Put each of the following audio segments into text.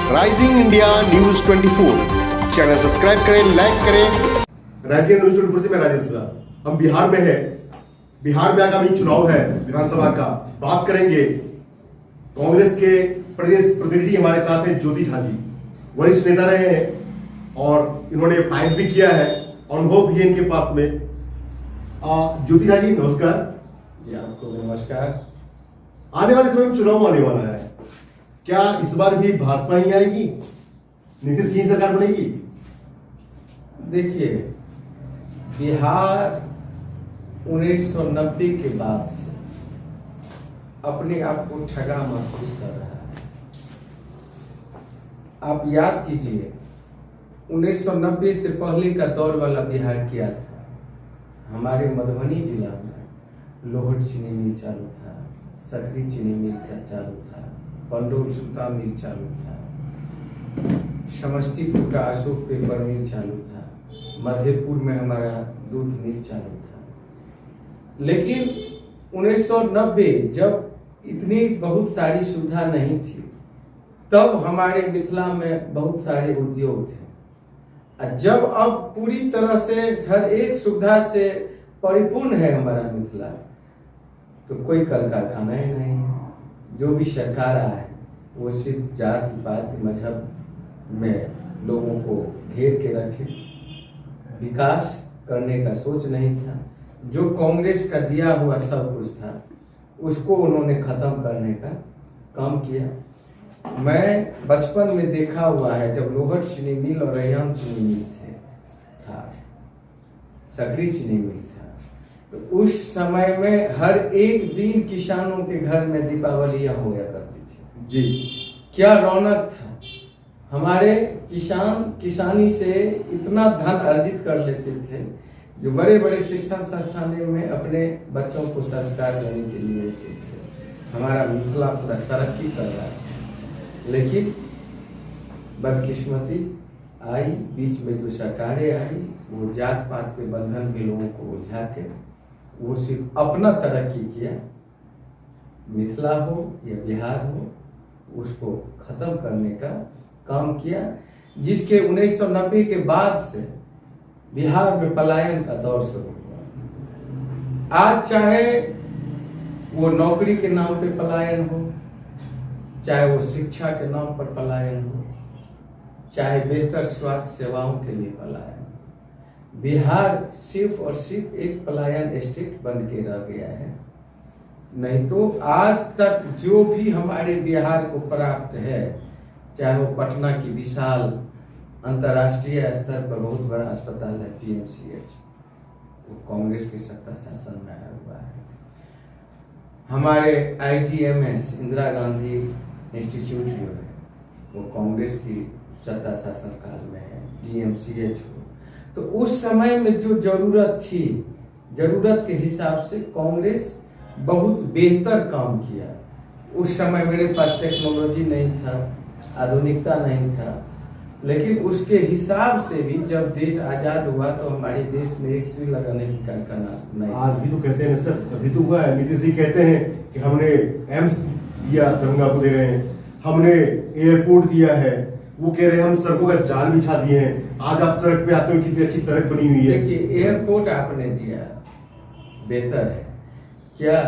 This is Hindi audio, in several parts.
Rising India news 24 channel subscribe करें, लाइक करें। राइजिंग न्यूज 24 से मैं राजेश झा। हम बिहार में है। बिहार में आगामी चुनाव है विधानसभा का। बात करेंगे कांग्रेस के प्रदेश प्रतिनिधि हमारे साथ हैं ज्योति झा जी, वरिष्ठ नेता रहे हैं और इन्होंने फाइट भी किया है, अनुभव भी है इनके पास में। ज्योति झा जी नमस्कार। जी आपको नमस्कार। आने वाले समय में चुनाव आने वाला है, क्या इस बार भी भाजपा ही आएगी, नीतीश की सरकार बनेगी? देखिए, बिहार 1990 के बाद से अपने आप को ठगा महसूस कर रहा है। आप याद कीजिए, 1990 से पहले का दौर वाला बिहार क्या था। हमारे मधुबनी जिला में लोहट चीनी मिल चालू था, सकरी चीनी मिल का चालू था, पंडोल सूता मिल चालू था, समस्तीपुर का अशोक पेपर मिल चालू था, मधेपुर में हमारा दूध मिल चालू था। लेकिन 1990 जब इतनी बहुत सारी सुविधा नहीं थी, तब हमारे मिथिला में बहुत सारे उद्योग थे। जब अब पूरी तरह से हर एक सुविधा से परिपूर्ण है हमारा मिथिला, तो कोई कल कारखाना ही नहीं है। जो भी सरकार आए वो सिर्फ जाति पाति मजहब में लोगों को घेर के रखे, विकास करने का सोच नहीं था। जो कांग्रेस का दिया हुआ सब कुछ था उसको उन्होंने खत्म करने का काम किया। मैं बचपन में देखा हुआ है, जब लोहट चीनी मिल और रैयाम चीनी मिल था, सकरी चीनी मिल था, तो उस समय में हर एक दिन किसानों के घर में दीपावलियां होया करती थी। जी, क्या रौनक था। हमारे किसान किसानी से इतना धन अर्जित कर लेते थे, जो बड़े बड़े शिक्षण संस्थानों में अपने बच्चों को संस्कार देने के लिए लेते थे। हमारा मिथिला पूरा तरक्की कर रहा है। लेकिन बदकिस्मती आई, बीच में जो सरकारें आई वो जात पात के बंधन में लोगों को उलझा के वो सिर्फ अपना तरक्की किया। मिथिला हो या बिहार हो, उसको खत्म करने का काम किया, जिसके 1990 के बाद से बिहार में पलायन का दौर शुरू हुआ। आज चाहे वो नौकरी के नाम पे पलायन हो, चाहे वो शिक्षा के नाम पर पलायन हो, चाहे बेहतर स्वास्थ्य सेवाओं के लिए पलायन, बिहार सिर्फ और सिर्फ एक पलायन स्टेट बन के रह गया है। नहीं तो आज तक जो भी हमारे बिहार को प्राप्त है, चाहे वो पटना की विशाल अंतर्राष्ट्रीय स्तर पर बहुत बड़ा अस्पताल है PMCH, वो कांग्रेस की सत्ता शासन में आया हुआ है। हमारे IGMS इंदिरा गांधी इंस्टीट्यूट जो है वो कांग्रेस की सत्ता शासन काल में है। DMCH हो, तो उस समय में जो जरूरत थी, जरूरत के हिसाब से कांग्रेस बहुत बेहतर काम किया। उस समय मेरे पास टेक्नोलॉजी नहीं था, आधुनिकता नहीं था, लेकिन उसके हिसाब से भी जब देश आजाद हुआ तो हमारे देश में एक सुई लगाने की कारखाना नहीं। आज भी तो कहते हैं सर, अभी तो हुआ है, नीतीश जी कहते हैं कि हमने एम्स दिया, दरभंगा को दे रहे हैं, हमने एयरपोर्ट दिया है, वो कह रहे हैं हम सड़कों का जाल बिछा दिए हैं। आज आप सड़क पे आते हो, कितनी अच्छी सड़क बनी हुई है। देखिए, एयरपोर्ट आपने दिया, बेहतर है। क्या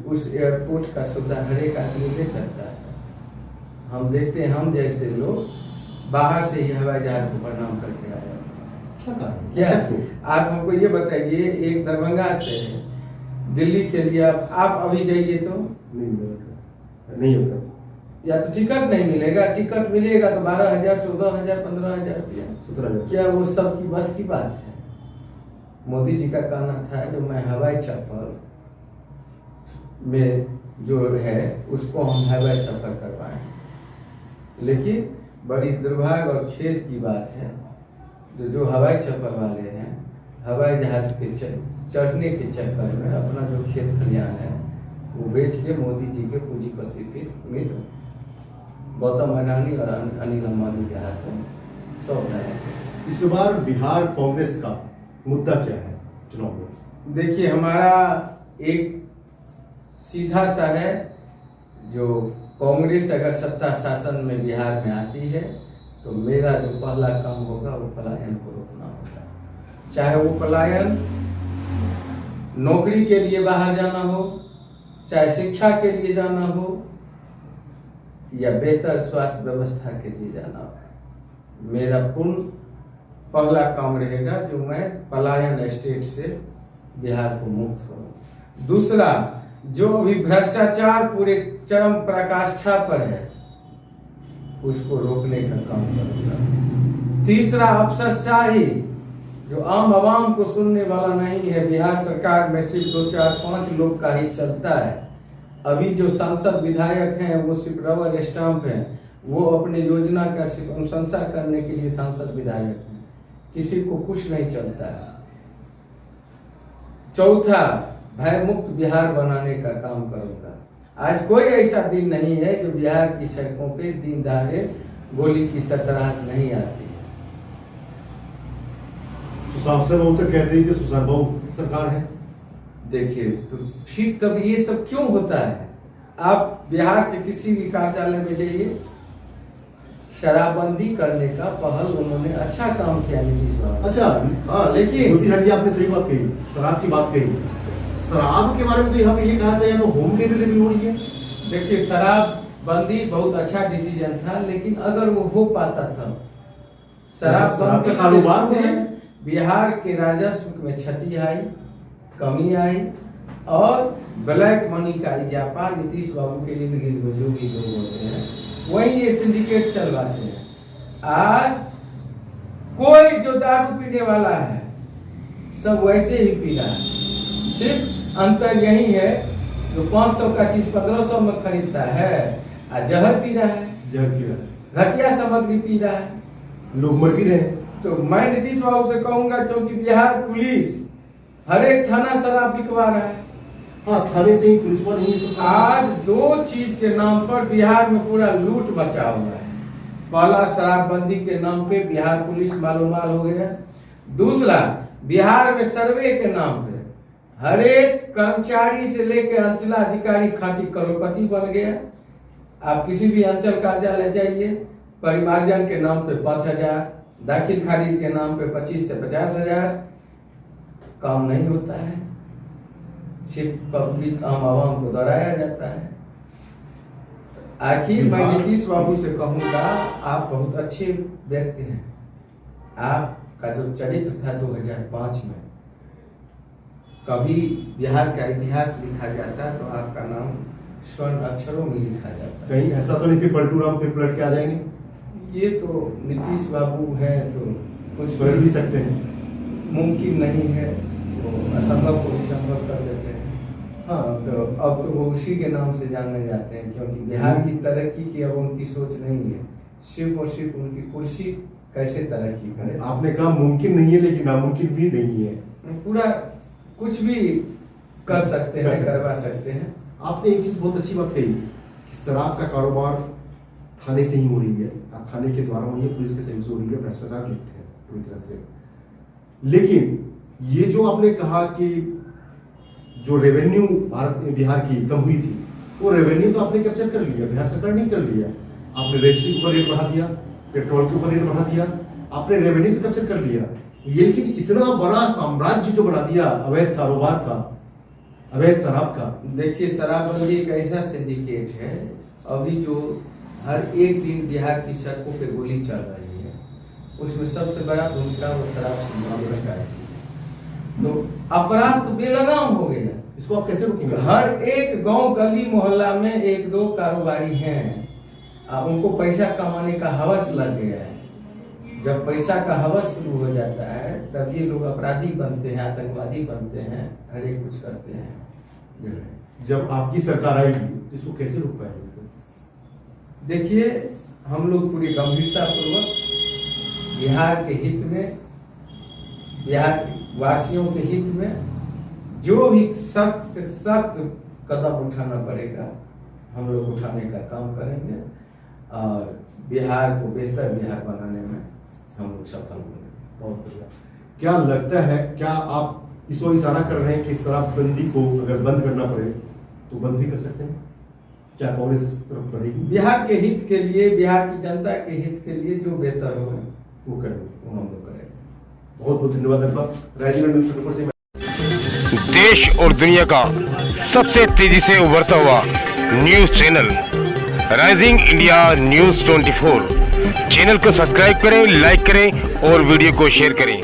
उस एयरपोर्ट का सुविधा हर एक आदमी ले सकता है? हम देखते हैं, हम जैसे लोग बाहर से ही हवाई जहाज को प्रणाम करके आ जाते हैं। क्या आप हमको ये बताइए, एक दरभंगा से दिल्ली के लिए आप अभी जाइए तो नहीं होता, या तो टिकट नहीं मिलेगा, टिकट मिलेगा तो 12,000, 14,000, 15,000 रुपया। 17,000। क्या वो सब की बस की बात है? मोदी जी का कहना था जो मैं हवाई चप्पल में जो है उसको हम हवाई सफर करवाएं। लेकिन बड़ी दुर्भाग्य और खेद की बात है, जो हवाई चप्पल वाले हैं, हवाई जहाज के चढ़ने के चक्कर में अपना जो खेत खलियान है वो बेच के मोदी जी के पूंजीपति के मित्र गौतम अडानी और अनिल अंबानी के हाथों सौंप रहे हैं। इस बार बिहार कांग्रेस का मुद्दा क्या है चुनाव में? देखिए, हमारा एक सीधा सा है, जो कांग्रेस अगर सत्ता शासन में बिहार में आती है तो मेरा जो पहला काम होगा वो पलायन को रोकना होगा। चाहे वो पलायन नौकरी के लिए बाहर जाना हो, चाहे शिक्षा के लिए जाना हो, या बेहतर स्वास्थ्य व्यवस्था के लिए जाना हो। मेरा पूर्ण पहला काम रहेगा जो मैं पलायन स्टेट से बिहार को मुक्त करूं। दूसरा, जो अभी भ्रष्टाचार पूरे चरम पराकाष्ठा पर है उसको रोकने का काम करूंगा। तीसरा, अफसरशाही जो आम आवाम को सुनने वाला नहीं है, बिहार सरकार में सिर्फ 2, 4, 5 लोग का ही चलता है। अभी जो सांसद विधायक हैं वो सिर्फ रबर स्टाम्प हैं, वो अपनी योजना का सिर्फ अनुशंसा करने के लिए सांसद विधायक हैं, किसी को कुछ नहीं चलता है। चौथा, भय मुक्त बिहार बनाने का काम करूंगा। आज कोई ऐसा दिन नहीं है जो बिहार की सड़कों पे दिन दहाड़े गोली की ततराहट नहीं आती है। सुशासन बाबू तो कहते हैं कि सुशासन बाबू की सरकार है। देखिए, तो फिर तब ये सब क्यों होता है? आप बिहार के किसी भी कार्यालय में जाइए, शराबबंदी करने का पहल उन्होंने अच्छा काम किया नीतीश बाबू। अच्छा, हाँ, लेकिन ज्योति जी आपने सही बात कही, शराब की बात कही। शराब के बारे में तो यहाँ पे ये कहा था यहाँ होम डिलीवरी हो रही है। देखिए, शराबबंदी बहुत अच्छा डिसीजन था, लेकिन अगर वो हो पाता था, शराब का कारोबार से बिहार के राजस्व में क्षति आई, कमी आई, और ब्लैक मनी का इजाफा नीतीश बाबू के इर्द गिर्द में जो भी लोग होते हैं वही ये सिंडिकेट चलवाते हैं। आज कोई जो दारू पीने वाला है सब वैसे ही पी रहा है, सिर्फ अंतर यही है जो 500 का चीज 1500 में खरीदता है और जहर पी रहा है, जहर पी रहा है, घटिया सामग्री पी रहा है, लोग मर भी रहे हैं। तो मैं नीतीश बाबू से कहूंगा, क्योंकि बिहार पुलिस हर एक थाना शराब बिकवा रहा है। हाँ, थाने से ही पुलिस वाले नहीं। आज 2 चीज के नाम पर बिहार में पूरा लूट मचा हुआ है। पहला, शराबबंदी के नाम पे बिहार पुलिस मालोमाल हो गया। दूसरा, बिहार में सर्वे के नाम पे हर एक कर्मचारी से लेकर अंचलाधिकारी खाटी करोड़पति बन गया। आप किसी भी अंचल कार्यालय जाइए, परिमार्जन के नाम पे 5000, दाखिल खारिज के नाम पे 25 से 50,000, काम नहीं होता है, सिर्फ पब्लिक आम आवाम को डराया जाता है। आखिर मैं नीतीश बाबू से कहूंगा, आप बहुत अच्छे व्यक्ति हैं। आपका जो चरित्र था 2005 में, कभी बिहार का इतिहास लिखा जाता तो आपका नाम स्वर्ण अक्षरों में लिखा जाता। कहीं ऐसा तो नहीं कि पलटू राम पे पलट के आ जाएंगे? ये तो नीतीश बाबू है तो कुछ कर भी सकते हैं, मुमकिन नहीं है, तो असंभव को भी संभव कर देते हैं। हाँ, तो अब तो वो उसी के नाम से जाने जाते हैं, क्योंकि बिहार की तरक्की की अब उनकी सोच नहीं है, सिर्फ और सिर्फ उनकी कुर्सी कैसे तरक्की करे। आपने कहा मुमकिन नहीं है, लेकिन नामुमकिन भी नहीं है। पूरा कुछ भी कर सकते हैं, करवा सकते हैं। आपने एक चीज बहुत अच्छी बात कही कि शराब का कारोबार थाने से ही हो रही है, थाने के द्वारा हो रही है, पुलिस के सहयोग से हो रही है, भ्रष्टाचार लिखते हैं पूरी तरह से। लेकिन ये जो आपने कहा कि जो रेवेन्यू बिहार की कम हुई थी, वो रेवेन्यू तो आपने कैप्चर कर लिया, बिहार सरकार नहीं कर लिया। आपने रजिस्ट्री के ऊपर रेट बढ़ा दिया, पेट्रोल के ऊपर रेट बढ़ा दिया, आपने रेवेन्यू तो कैप्चर कर लिया। लेकिन इतना बड़ा साम्राज्य जो बना दिया अवैध कारोबार का, अवैध शराब का। देखिए, शराबबंदी एक ऐसा सिंडिकेट है, अभी जो हर एक दिन बिहार की सड़कों पे गोली चल रही है, उसमें सबसे बड़ा भूमिका वो शराब संभालने का है। तो अपराध तो बेलगाम हो गया, इसको आप कैसे रोकेंगे? हर एक गांव गली मोहल्ला में 1-2 कारोबारी हैं, उनको पैसा कमाने का हवस लग गया है। जब पैसा का हवस शुरू हो जाता है तब ये लोग अपराधी बनते हैं, आतंकवादी बनते हैं, हर एक कुछ करते हैं। जब आपकी सरकार आएगी इसको कैसे रोक पाएंगे? देखिए, हम लोग पूरी गंभीरता पूर्वक बिहार के हित में, बिहार वासियों के हित में जो भी सख्त से सख्त कदम उठाना पड़ेगा हम लोग उठाने का काम करेंगे, और बिहार को बेहतर बिहार बनाने में हम लोग सफल होंगे। बहुत बढ़िया। क्या लगता है, क्या आप इस ओर इशारा कर रहे हैं कि शराबबंदी को अगर बंद करना पड़े तो बंद भी कर सकते हैं? क्या कांग्रेस इस तरफ बढ़ेगी? बिहार के हित के लिए, बिहार की जनता के हित के लिए जो बेहतर हो वो करेंगे। वो हम लोग करेंगे। बहुत बहुत धन्यवाद अब्बा। राइजिंग न्यूज़ 24 से देश और दुनिया का सबसे तेजी से उभरता हुआ news channel rising India news 24 channel को सब्सक्राइब करें, लाइक करें और वीडियो को शेयर करें।